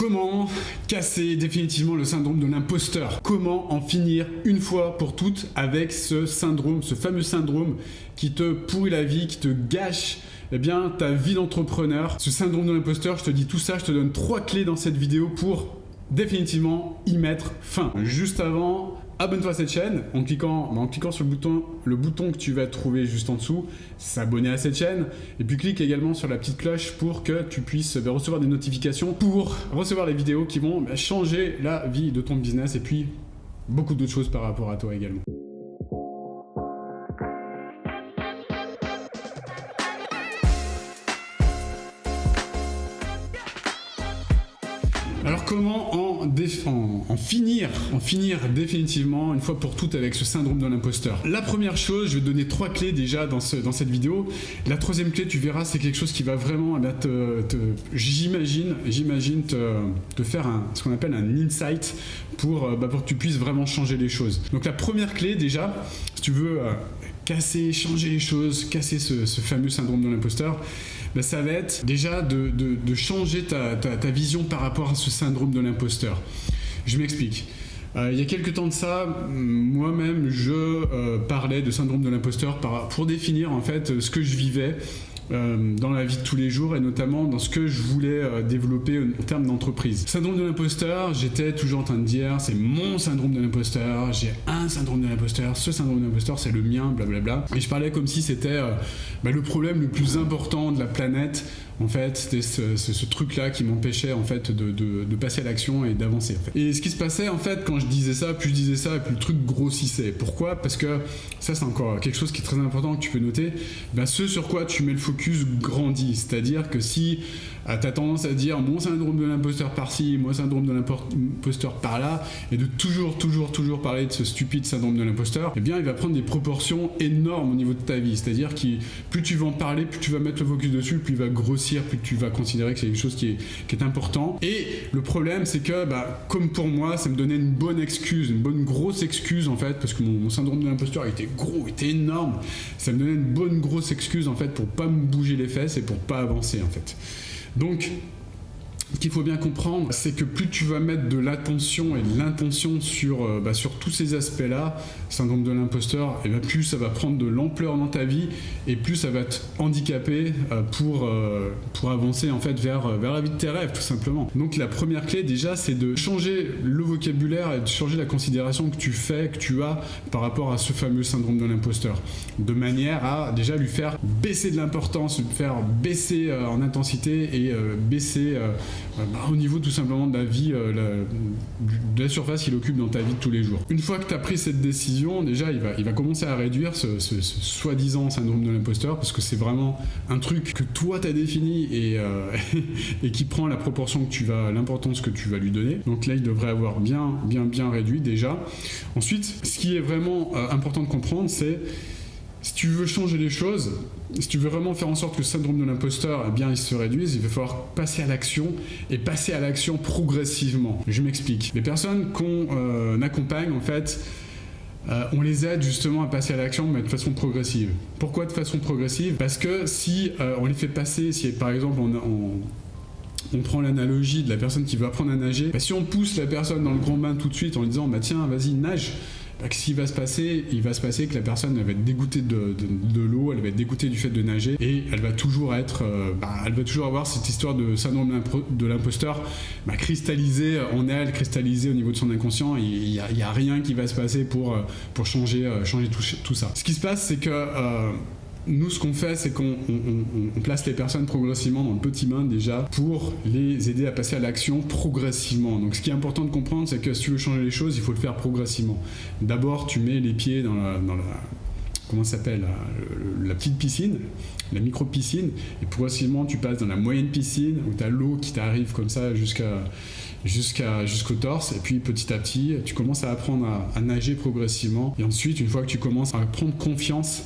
Comment casser définitivement le syndrome de l'imposteur? Comment en finir une fois pour toutes avec ce syndrome, ce fameux syndrome qui te pourrit la vie, qui te gâche ta vie d'entrepreneur? Ce syndrome de l'imposteur, je te dis tout ça, je te donne 3 clés dans cette vidéo pour définitivement y mettre fin. Juste avant, abonne-toi à cette chaîne en cliquant sur le bouton que tu vas trouver juste en dessous, s'abonner à cette chaîne, et puis clique également sur la petite cloche pour que tu puisses recevoir des notifications pour recevoir les vidéos qui vont changer la vie de ton business et puis beaucoup d'autres choses par rapport à toi également. Alors comment en finir définitivement une fois pour toutes avec ce syndrome de l'imposteur? La première chose, je vais te donner 3 clés déjà dans cette vidéo. La troisième clé, tu verras, c'est quelque chose qui va vraiment j'imagine te faire ce qu'on appelle un insight pour que tu puisses vraiment changer les choses. Donc la première clé déjà, si tu veux changer les choses, casser ce fameux syndrome de l'imposteur, ça va être déjà de changer ta vision par rapport à ce syndrome de l'imposteur. Je m'explique. Il y a quelques temps de ça, moi-même, je parlais de syndrome de l'imposteur pour définir en fait ce que je vivais dans la vie de tous les jours et notamment dans ce que je voulais développer en termes d'entreprise. Syndrome de l'imposteur, j'étais toujours en train de dire c'est mon syndrome de l'imposteur, j'ai un syndrome de l'imposteur, ce syndrome de l'imposteur c'est le mien, blablabla. Et je parlais comme si c'était le problème le plus important de la planète. En fait, c'était ce truc-là qui m'empêchait en fait de passer à l'action et d'avancer. En fait. Et ce qui se passait en fait quand je disais ça, plus je disais ça, plus le truc grossissait. Pourquoi? Parce que ça c'est encore quelque chose qui est très important que tu peux noter. Ce sur quoi tu mets le focus grandit. C'est-à-dire que si tu as tendance à dire mon syndrome de l'imposteur par-ci, mon syndrome de l'imposteur par-là, et de toujours parler de ce stupide syndrome de l'imposteur, il va prendre des proportions énormes au niveau de ta vie. C'est-à-dire que plus tu vas en parler, plus tu vas mettre le focus dessus, plus il va grossir, plus tu vas considérer que c'est quelque chose qui est important. Et le problème, c'est que, comme pour moi, ça me donnait une bonne grosse excuse en fait, parce que mon syndrome de l'imposteur était gros, était énorme. Ça me donnait une bonne grosse excuse en fait pour pas me bouger les fesses et pour pas avancer en fait. Donc, ce qu'il faut bien comprendre, c'est que plus tu vas mettre de l'attention et de l'intention sur tous ces aspects-là, syndrome de l'imposteur, plus ça va prendre de l'ampleur dans ta vie et plus ça va te handicaper pour avancer en fait vers la vie de tes rêves, tout simplement. Donc la première clé déjà, c'est de changer le vocabulaire et de changer la considération que tu as par rapport à ce fameux syndrome de l'imposteur, de manière à déjà lui faire baisser de l'importance, lui faire baisser en intensité et baisser au niveau tout simplement de la vie, de la surface qu'il occupe dans ta vie de tous les jours. Une fois que tu as pris cette décision, déjà il va commencer à réduire ce soi-disant syndrome de l'imposteur, parce que c'est vraiment un truc que toi tu as défini et qui prend la proportion l'importance que tu vas lui donner. Donc là il devrait avoir bien réduit déjà. Ensuite, ce qui est vraiment important de comprendre, c'est si tu veux changer les choses, si tu veux vraiment faire en sorte que le syndrome de l'imposteur il se réduise, il va falloir passer à l'action et passer à l'action progressivement. Je m'explique. Les personnes qu'on accompagne en fait, on les aide justement à passer à l'action mais de façon progressive. Pourquoi de façon progressive? Parce que si on les fait passer, si par exemple on prend l'analogie de la personne qui veut apprendre à nager, si on pousse la personne dans le grand bain tout de suite en lui disant tiens vas-y nage, qu'est-ce qui va se passer? Il va se passer que la personne va être dégoûtée de l'eau, elle va être dégoûtée du fait de nager et elle va toujours avoir cette histoire de syndrome de l'imposteur cristallisée en elle, cristallisée au niveau de son inconscient. Il y a rien qui va se passer pour changer tout ça. Ce qui se passe, c'est que nous, ce qu'on fait, c'est qu'on place les personnes progressivement dans le petit bain déjà pour les aider à passer à l'action progressivement. Donc, ce qui est important de comprendre, c'est que si tu veux changer les choses, il faut le faire progressivement. D'abord, tu mets les pieds dans la comment ça s'appelle, la petite piscine, la micro-piscine, et progressivement, tu passes dans la moyenne piscine où tu as l'eau qui t'arrive comme ça jusqu'au torse, et puis petit à petit, tu commences à apprendre à nager progressivement. Et ensuite, une fois que tu commences à prendre confiance,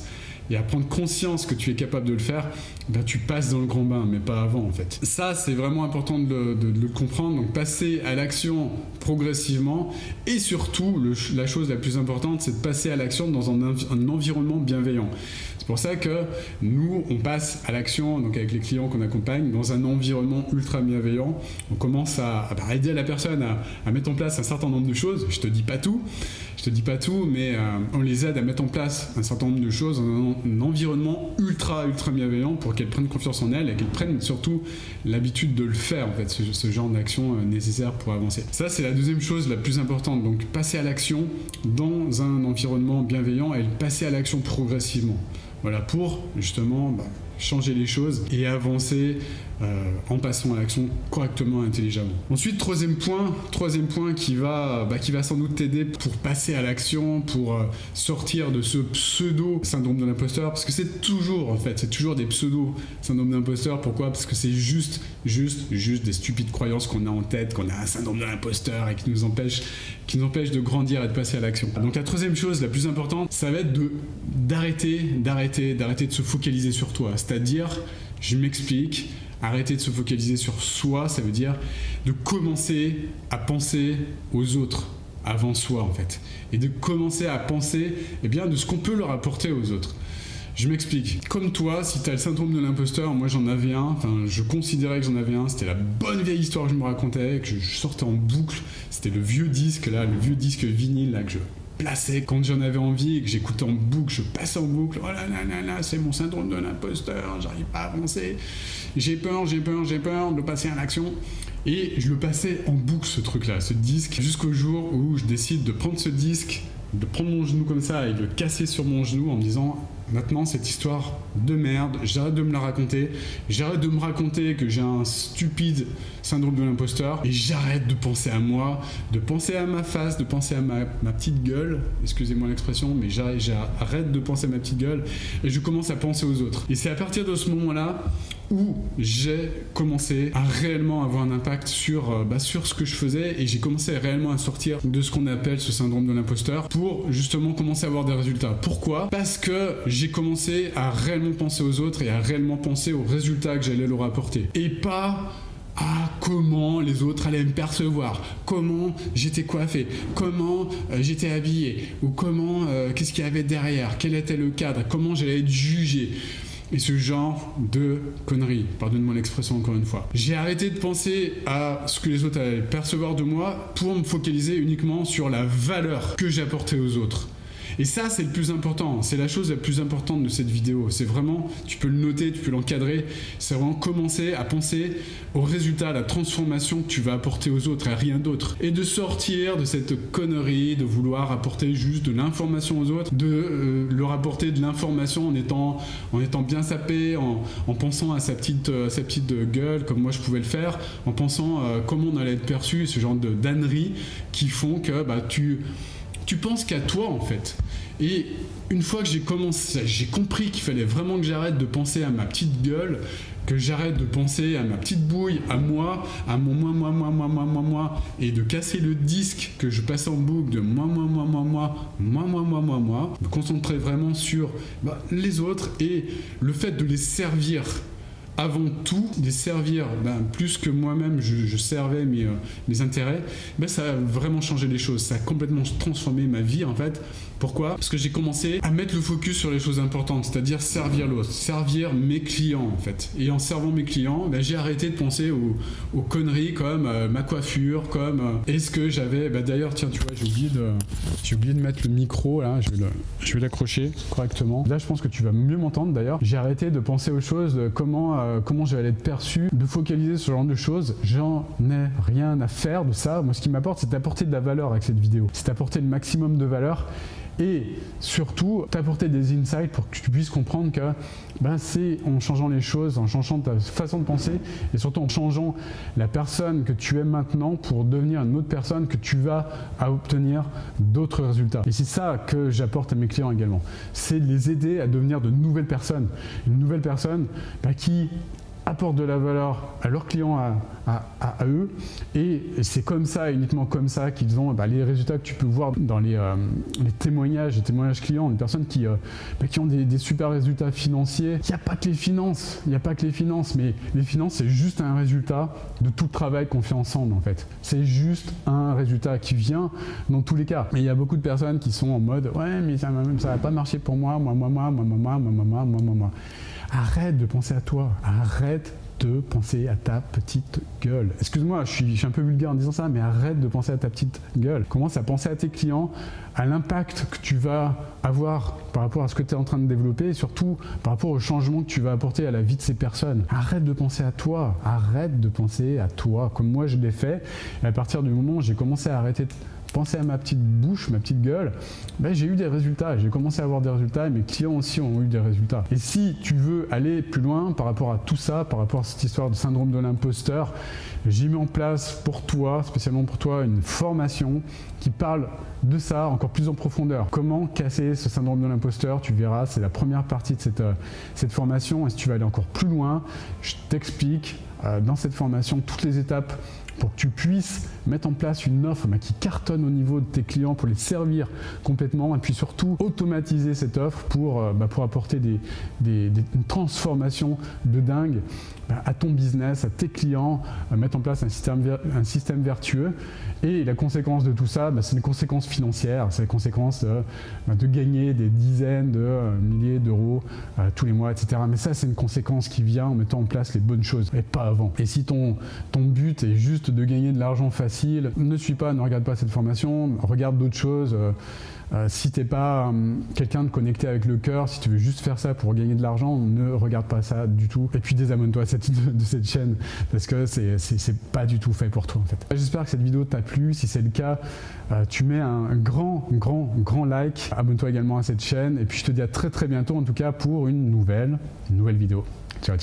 et à prendre conscience que tu es capable de le faire, ben, tu passes dans le grand bain, mais pas avant en fait. Ça, c'est vraiment important de le comprendre. Donc passer à l'action progressivement, et surtout, la chose la plus importante, c'est de passer à l'action dans un environnement bienveillant. C'est pour ça que nous, on passe à l'action, donc avec les clients qu'on accompagne, dans un environnement ultra bienveillant. On commence à aider la personne à mettre en place un certain nombre de choses. Je te dis pas tout, mais on les aide à mettre en place un certain nombre de choses dans un environnement ultra bienveillant pour qu'elles prennent confiance en elles et qu'elles prennent surtout l'habitude de le faire, en fait, ce genre d'action nécessaire pour avancer. Ça, c'est la deuxième chose la plus importante. Donc, passer à l'action dans un environnement bienveillant et passer à l'action progressivement. Voilà, pour justement changer les choses et avancer en passant à l'action correctement et intelligemment. Ensuite, troisième point qui va sans doute t'aider pour passer à l'action, pour sortir de ce pseudo syndrome de l'imposteur, parce que c'est toujours des pseudo syndrome d'imposteur. Pourquoi ? Parce que c'est juste des stupides croyances qu'on a en tête, qu'on a un syndrome de l'imposteur et qui nous empêche de grandir et de passer à l'action. Donc la troisième chose la plus importante, ça va être d'arrêter de se focaliser sur toi. C'est-à-dire, je m'explique, arrêter de se focaliser sur soi, ça veut dire de commencer à penser aux autres avant soi en fait. Et de commencer à penser de ce qu'on peut leur apporter aux autres. Je m'explique. Comme toi, si tu as le syndrome de l'imposteur, moi j'en avais un, je considérais que j'en avais un, c'était la bonne vieille histoire que je me racontais, que je sortais en boucle, c'était le vieux disque vinyle là, que je plaçais quand j'en avais envie et que j'écoutais en boucle, je passais en boucle, oh là là, c'est mon syndrome de l'imposteur, j'arrive pas à avancer, j'ai peur de passer à l'action. Et je le passais en boucle ce truc-là, ce disque, jusqu'au jour où je décide de prendre ce disque, de prendre mon genou comme ça et de le casser sur mon genou en me disant maintenant cette histoire de merde, j'arrête de me la raconter, j'arrête de me raconter que j'ai un stupide syndrome de l'imposteur et j'arrête de penser à moi, de penser à ma face, de penser à ma petite gueule, excusez-moi l'expression, mais j'arrête de penser à ma petite gueule et je commence à penser aux autres. Et c'est à partir de ce moment-là où j'ai commencé à réellement avoir un impact sur ce que je faisais et j'ai commencé réellement à sortir de ce qu'on appelle ce syndrome de l'imposteur pour justement commencer à avoir des résultats. Pourquoi ? Parce que j'ai commencé à réellement penser aux autres et à réellement penser aux résultats que j'allais leur apporter. Et pas à comment les autres allaient me percevoir, comment j'étais coiffé, comment j'étais habillé, ou comment, qu'est-ce qu'il y avait derrière, quel était le cadre, comment j'allais être jugé. Et ce genre de conneries, pardonne-moi l'expression encore une fois. J'ai arrêté de penser à ce que les autres allaient percevoir de moi pour me focaliser uniquement sur la valeur que j'apportais aux autres. Et ça, c'est le plus important, c'est la chose la plus importante de cette vidéo. C'est vraiment, tu peux le noter, tu peux l'encadrer, c'est vraiment commencer à penser au résultat, à la transformation que tu vas apporter aux autres et à rien d'autre. Et de sortir de cette connerie de vouloir apporter juste de l'information aux autres, de leur apporter de l'information en étant bien sapé, en pensant à sa petite gueule, comme moi je pouvais le faire, en pensant comment on allait être perçu, ce genre de d'âneries qui font que tu penses qu'à toi en fait. Et une fois que j'ai compris qu'il fallait vraiment que j'arrête de penser à ma petite gueule, que j'arrête de penser à ma petite bouille, à moi, à mon moi, et de casser le disque que je passais en boucle de moi, me concentrer vraiment sur les autres et le fait de les servir. Avant tout, les servir plus que moi-même je servais mes intérêts, ça a vraiment changé les choses, ça a complètement transformé ma vie en fait. Pourquoi ? Parce que j'ai commencé à mettre le focus sur les choses importantes, c'est-à-dire servir l'autre, servir mes clients en fait. Et en servant mes clients, j'ai arrêté de penser aux conneries comme ma coiffure, comme est-ce que j'avais... d'ailleurs, tiens, tu vois, j'ai oublié de mettre le micro, là, je vais l'accrocher correctement. Là, je pense que tu vas mieux m'entendre d'ailleurs. J'ai arrêté de penser aux choses, comment j'allais être perçu, de focaliser sur ce genre de choses. J'en ai rien à faire de ça. Moi, ce qui m'apporte, c'est d'apporter de la valeur avec cette vidéo. C'est d'apporter le maximum de valeur. Et surtout, t'apporter des insights pour que tu puisses comprendre que c'est en changeant les choses, en changeant ta façon de penser et surtout en changeant la personne que tu es maintenant pour devenir une autre personne que tu vas à obtenir d'autres résultats. Et c'est ça que j'apporte à mes clients également. C'est de les aider à devenir de nouvelles personnes. Une nouvelle personne qui apportent de la valeur à leurs clients, à eux, et c'est comme ça, uniquement comme ça, qu'ils ont les résultats que tu peux voir dans les témoignages clients, des personnes qui ont des super résultats financiers. Il n'y a pas que les finances, mais les finances, c'est juste un résultat de tout le travail qu'on fait ensemble, en fait. C'est juste un résultat qui vient dans tous les cas. Mais il y a beaucoup de personnes qui sont en mode « Ouais, mais ça va pas marcher pour moi. Arrête de penser à toi, arrête de penser à ta petite gueule. Excuse-moi, je suis un peu vulgaire en disant ça, mais arrête de penser à ta petite gueule. Commence à penser à tes clients, à l'impact que tu vas avoir par rapport à ce que tu es en train de développer et surtout par rapport au changement que tu vas apporter à la vie de ces personnes. Arrête de penser à toi, comme moi je l'ai fait. Et à partir du moment où j'ai commencé à arrêter de penser à ma petite bouche, ma petite gueule, j'ai eu des résultats, j'ai commencé à avoir des résultats et mes clients aussi ont eu des résultats. Et si tu veux aller plus loin par rapport à tout ça, par rapport à cette histoire de syndrome de l'imposteur, j'ai mis en place pour toi, spécialement pour toi, une formation qui parle de ça encore plus en profondeur. Comment casser ce syndrome de l'imposteur, tu verras, c'est la première partie de cette formation. Et si tu veux aller encore plus loin, je t'explique dans cette formation toutes les étapes pour que tu puisses mettre en place une offre qui cartonne au niveau de tes clients, pour les servir complètement et puis surtout automatiser cette offre pour apporter une transformation de dingue à ton business, à tes clients, mettre en place un système vertueux. Et la conséquence de tout ça, c'est une conséquence financière, c'est la conséquence de gagner des dizaines de milliers d'euros tous les mois, etc. Mais ça, c'est une conséquence qui vient en mettant en place les bonnes choses et pas avant. Et si ton but est juste de gagner de l'argent facile, ne regarde pas cette formation, regarde d'autres choses. Si t'es pas quelqu'un de connecté avec le cœur, si tu veux juste faire ça pour gagner de l'argent, ne regarde pas ça du tout. Et puis désabonne-toi de cette chaîne parce que c'est pas du tout fait pour toi en fait. J'espère que cette vidéo t'a plu. Si c'est le cas, tu mets un grand like. Abonne-toi également à cette chaîne et puis je te dis à très bientôt en tout cas pour une nouvelle vidéo. Ciao.